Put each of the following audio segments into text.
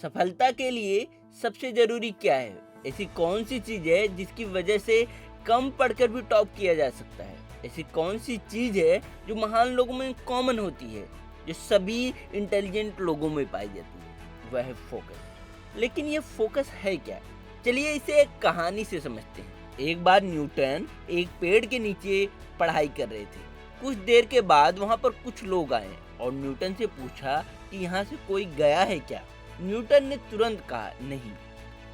सफलता के लिए सबसे जरूरी क्या है? ऐसी कौन सी चीज है जिसकी वजह से कम पढ़कर भी टॉप किया जा सकता है? ऐसी कौन सी चीज है जो महान लोगों में कॉमन होती है, जो सभी इंटेलिजेंट लोगों में पाई जाती है? वह है फोकस। लेकिन ये फोकस है क्या? चलिए इसे एक कहानी से समझते हैं। एक बार न्यूटन एक पेड़ के नीचे पढ़ाई कर रहे थे। कुछ देर के बाद वहां पर कुछ लोग आए और न्यूटन से पूछा कि यहाँ से कोई गया है क्या? न्यूटन ने तुरंत कहा नहीं,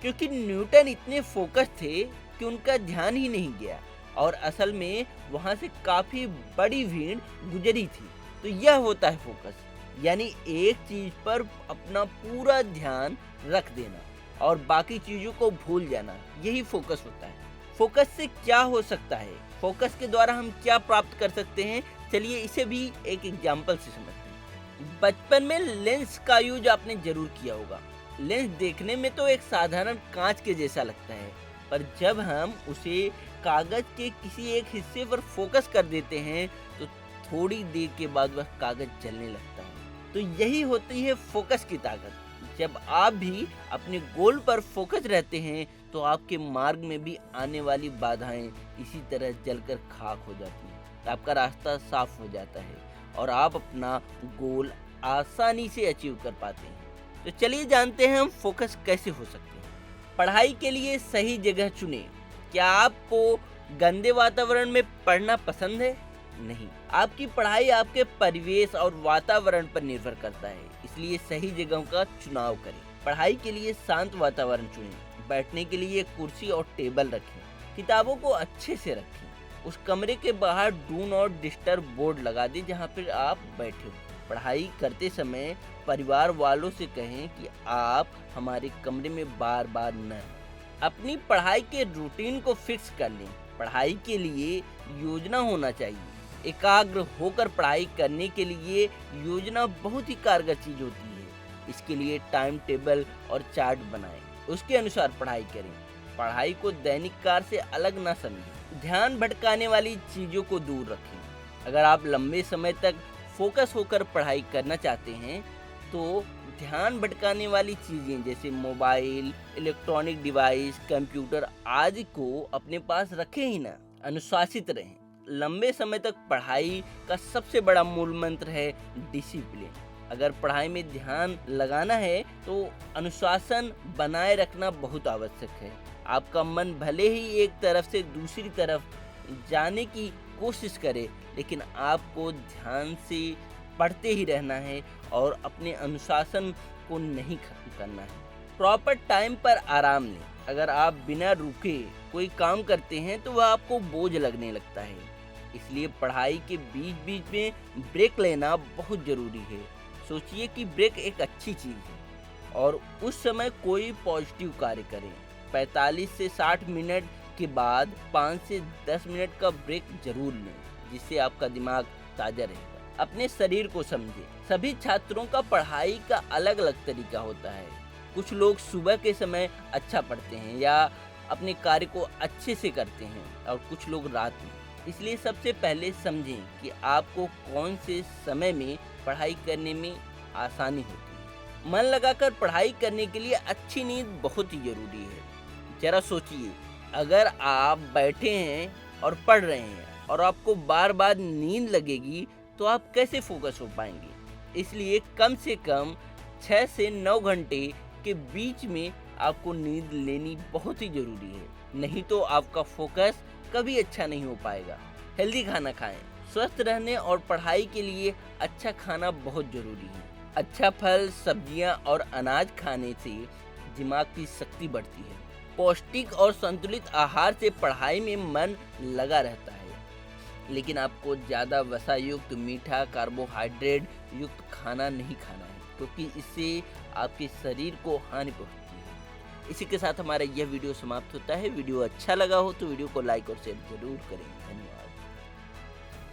क्योंकि न्यूटन इतने फोकस थे कि उनका ध्यान ही नहीं गया और असल में वहां से काफी बड़ी भीड़ गुजरी थी। तो यह होता है फोकस, यानी एक चीज पर अपना पूरा ध्यान रख देना और बाकी चीजों को भूल जाना, यही फोकस होता है। फोकस से क्या हो सकता है? फोकस के द्वारा हम क्या प्राप्त कर सकते हैं? चलिए इसे भी एक एग्जाम्पल से समझते हैं। बचपन में लेंस का यूज आपने जरूर किया होगा। लेंस देखने में तो एक साधारण कांच के जैसा लगता है, पर जब हम उसे कागज के किसी एक हिस्से पर फोकस कर देते हैं तो थोड़ी देर के बाद वह कागज जलने लगता है। तो यही होती है फोकस की ताकत। जब आप भी अपने गोल पर फोकस रहते हैं तो आपके मार्ग में भी आने वाली बाधाएं इसी तरह जलकर खाक हो जाती हैं। तो आपका रास्ता साफ हो जाता है और आप अपना गोल आसानी से अचीव कर पाते हैं। तो चलिए जानते हैं हम फोकस कैसे हो सकते हैं। पढ़ाई के लिए सही जगह चुनें। क्या आपको गंदे वातावरण में पढ़ना पसंद है? नहीं, आपकी पढ़ाई आपके परिवेश और वातावरण पर निर्भर करता है, इसलिए सही जगहों का चुनाव करें। पढ़ाई के लिए शांत वातावरण चुनें। बैठने के लिए कुर्सी और टेबल रखें। किताबों को अच्छे से रखें। उस कमरे के बाहर डू नॉट डिस्टर्ब बोर्ड लगा दें जहाँ पर आप बैठे हो। पढ़ाई करते समय परिवार वालों से कहें कि आप हमारे कमरे में बार बार न आएं। अपनी पढ़ाई के रूटीन को फिक्स कर लें। पढ़ाई के लिए योजना होना चाहिए। एकाग्र होकर पढ़ाई करने के लिए योजना बहुत ही कारगर चीज होती है। इसके लिए टाइम टेबल और चार्ट बनाएं, उसके अनुसार पढ़ाई करें। पढ़ाई को दैनिक कार्य से अलग ना समझें। ध्यान भटकाने वाली चीजों को दूर रखें। अगर आप लंबे समय तक फोकस होकर पढ़ाई करना चाहते हैं तो ध्यान भटकाने वाली चीजें जैसे मोबाइल, इलेक्ट्रॉनिक डिवाइस, कंप्यूटर आदि को अपने पास रखें ही ना। अनुशासित रहें। लंबे समय तक पढ़ाई का सबसे बड़ा मूल मंत्र है डिसिप्लिन। अगर पढ़ाई में ध्यान लगाना है तो अनुशासन बनाए रखना बहुत आवश्यक है। आपका मन भले ही एक तरफ से दूसरी तरफ जाने की कोशिश करे, लेकिन आपको ध्यान से पढ़ते ही रहना है और अपने अनुशासन को नहीं खत्म करना है। प्रॉपर टाइम पर आराम लें। अगर आप बिना रुके कोई काम करते हैं तो वह आपको बोझ लगने लगता है, इसलिए पढ़ाई के बीच बीच में ब्रेक लेना बहुत जरूरी है। सोचिए कि ब्रेक एक अच्छी चीज़ है और उस समय कोई पॉजिटिव कार्य करें। 45 से 60 मिनट के बाद 5 से 10 मिनट का ब्रेक जरूर लें, जिससे आपका दिमाग ताज़ा रहेगा। अपने शरीर को समझें। सभी छात्रों का पढ़ाई का अलग अलग तरीका होता है। कुछ लोग सुबह के समय अच्छा पढ़ते हैं या अपने कार्य को अच्छे से करते हैं और कुछ लोग रात में। इसलिए सबसे पहले समझें कि आपको कौन से समय में पढ़ाई करने में आसानी होती है। मन लगाकर पढ़ाई करने के लिए अच्छी नींद बहुत ही जरूरी है। जरा सोचिए, अगर आप बैठे हैं और पढ़ रहे हैं और आपको बार बार नींद लगेगी तो आप कैसे फोकस हो पाएंगे? इसलिए कम से कम 6 से 9 घंटे के बीच में आपको नींद लेनी बहुत ही जरूरी है, नहीं तो आपका फोकस कभी अच्छा नहीं हो पाएगा। हेल्दी खाना खाएं। स्वस्थ रहने और पढ़ाई के लिए अच्छा खाना बहुत जरूरी है। अच्छा फल, सब्जियां और अनाज खाने से दिमाग की शक्ति बढ़ती है। पौष्टिक और संतुलित आहार से पढ़ाई में मन लगा रहता है, लेकिन आपको ज़्यादा वसा युक्त, मीठा, कार्बोहाइड्रेट युक्त खाना नहीं खाना है, क्योंकि इससे आपके शरीर को हानि पहुंचती है। इसी के साथ हमारा यह वीडियो समाप्त होता है। वीडियो अच्छा लगा हो तो वीडियो को लाइक और शेयर जरूर करें। धन्यवाद।